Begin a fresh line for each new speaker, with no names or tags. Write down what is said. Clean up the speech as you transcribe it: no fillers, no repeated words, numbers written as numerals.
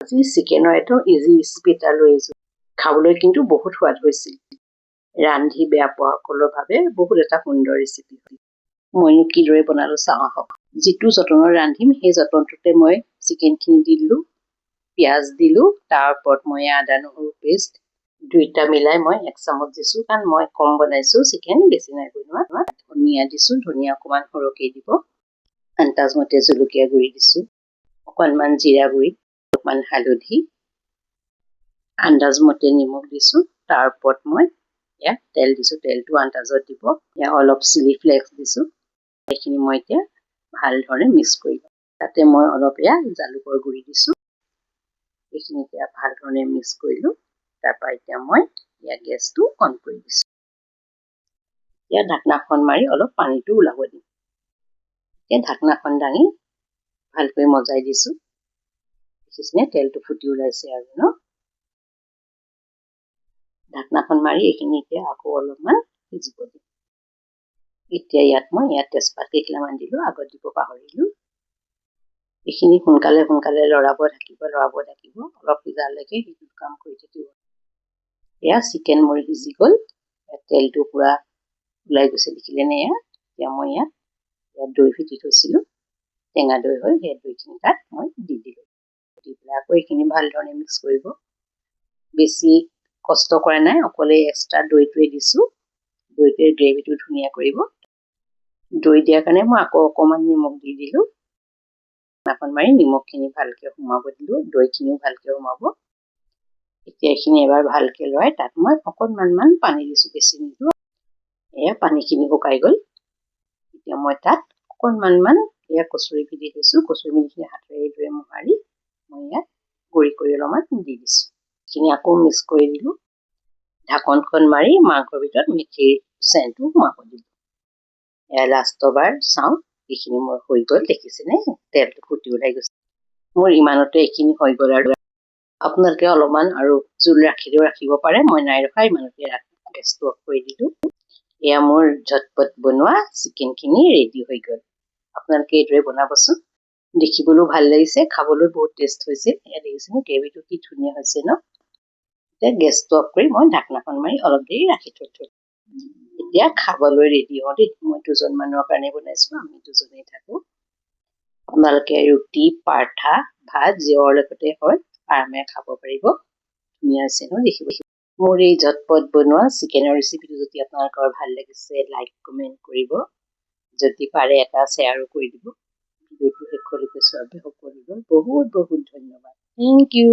আজি চিকেনৰ এটা ইজি ৰেচিপি এটা লৈ আহিছোঁ। খাবলৈ কিন্তু বহুত সোৱাদ হৈছিল। ৰান্ধি বেয়া পোৱাসকলৰ বাবে বহুত এটা সুন্দৰ ৰেচিপি হয়। মইনো কিদৰে বনালোঁ চাওঁ আহক। যিটো যতনত ৰান্ধিম সেই যতনটোতে মই চিকেনখিনি দি দিলোঁ, পিঁয়াজ দিলোঁ, তাৰ ওপৰত মই আদা নহৰু পেষ্ট দুইটা মিলাই মই 1 চামুচ দিছোঁ, কাৰণ মই কম বনাইছোঁ চিকেন, বেছি নাই বনোৱা। ধনিয়া দিছোঁ, ধনিয়া অকণমান সৰহকৈ দিব। আন্দাজমতে জলকীয়া গুড়ি দিছোঁ, অকণমান জিৰা গুড়ি, অকণমান হালধি, আন্দাজমতে নিমখ দিছোঁ। তাৰ ওপৰত মই ইয়াত তেল দিছোঁ, তেলটো আন্দাজত দিব। ইয়াত অলপ চিলি ফ্লেক্স দিছোঁ। এইখিনি মই এতিয়া ভালদৰে মিক্স কৰি লওঁ। তাতে মই অলপ জালুকৰ গুড়ি দিছোঁ। এইখিনি এতিয়া ভালদৰে মিক্স কৰিলোঁ। তাৰপৰা এতিয়া মই ইয়াত গেছটো অন কৰি দিছোঁ। এতিয়া ঢাকনাখন মাৰি অলপ পানীটো ওলাব দিম। এতিয়া ঢাকনাখন দাঙি ভালকৈ মজাই দিছোঁ। দেখিছেনে তেলটো ফুটি ওলাইছে আৰু ন? ঢাকনাখন মাৰি এইখিনি এতিয়া আকৌ অলপমান সিজিব দিম। এতিয়া ইয়াত তেজপাত কেইটামান দিলোঁ, আগত দিব পাহৰিলোঁ। এইখিনি সোনকালে লৰাব থাকিব। অলপ সিজালৈকে সেইটো কাম কৰি থাকিব। এয়া চিকেন মোৰ সিজি গ'ল। তেলটো পুৰা ওলাই গৈছে, দেখিলেনে? এতিয়া মই ইয়াত দৈ ফেটি থৈছিলোঁ, টেঙা দৈ হয়, সেই দৈখিনি তাত মই দি দিলোঁ। দি পেলাই আকৌ এইখিনি ভালদৰে মিক্স কৰিব। বেছি কষ্ট কৰা নাই, অকলে এক্সট্ৰা দৈটোৱে দিছোঁ। দৈটোৱে গ্ৰেভিটো ধুনীয়া কৰিব। দৈ দিয়াৰ কাৰণে মই আকৌ অকণমান নিমখ দি দিলোঁ। ঢাকন মাৰি নিমখখিনি ভালকৈ সোমাব দিলোঁ, দৈখিনিও ভালকৈ সোমাব। এতিয়া এইখিনি এবাৰ ভালকৈ লৰাই তাত মই অকণমান পানী দিছোঁ, বেছি নিদিওঁ। এয়া পানীখিনি শুকাই গ'ল। এতিয়া মই তাত অকণমান কচুৰি মেথি দিছোঁ। কচুৰি মেথিখিনি হাতেৰে এইদৰে মোহাৰি মই ইয়াত গুড়ি কৰি অলপমান দি দিছোঁ। এইখিনি আকৌ মিক্স কৰি দিলোঁ। ঢাকনখন মাৰি মাংসৰ ভিতৰত মেথিৰ চেণ্টটো সোমাব দিলোঁ। এয়া লাষ্টবাৰ চাওঁ, এইখিনি মোৰ হৈ গ'ল, দেখিছেনে? তেলটো ফুটি ওলাই গৈছে। মোৰ ইমানতে এইখিনি হৈ গ'ল। আৰু আপোনালোকে অলপমান আৰু জোল ৰাখিলেও ৰাখিব পাৰে। মই নাই ৰখা, ইমানতে গেছটো অফ কৰি দিলোঁ। এয়া মোৰ ঝটপট বনোৱা চিকেনখিনি ৰেডি হৈ গ'ল। আপোনালোকে এইদৰে বনাবচোন। দেখিবলৈও ভাল লাগিছে, খাবলৈ বহুত টেষ্ট হৈছে। এয়া দেখিছেনে গ্ৰেভিটো কি ধুনীয়া হৈছে ন? এতিয়া গেছটো অফ কৰি মই ঢাকনাখন মাৰি অলপ দেৰি ৰাখি থলোঁ। এতিয়া খাবলৈ ৰেডি হওঁ দেই। মই 2জন মানুহৰ কাৰণে বনাইছোঁ, আমি 2জনেই থাকোঁ। আপোনালোকে ৰুটি, পাৰঠা, ভাত যিহৰ লগতে হয় আৰামে খাব পাৰিব। ধুনীয়া হৈছে ন দেখিব। মোৰ এই ঝটপট বনোৱা চিকেনৰ ৰেচিপিটো যদি আপোনালোকৰ ভাল লাগিছে, লাইক কমেণ্ট কৰিব। যদি পাৰে এটা শ্বেয়াৰো কৰি দিব। ভিডিঅ'টো শেষলৈকে চোৱাৰ বাবে সকলোকে বহুত ধন্যবাদ। Thank U.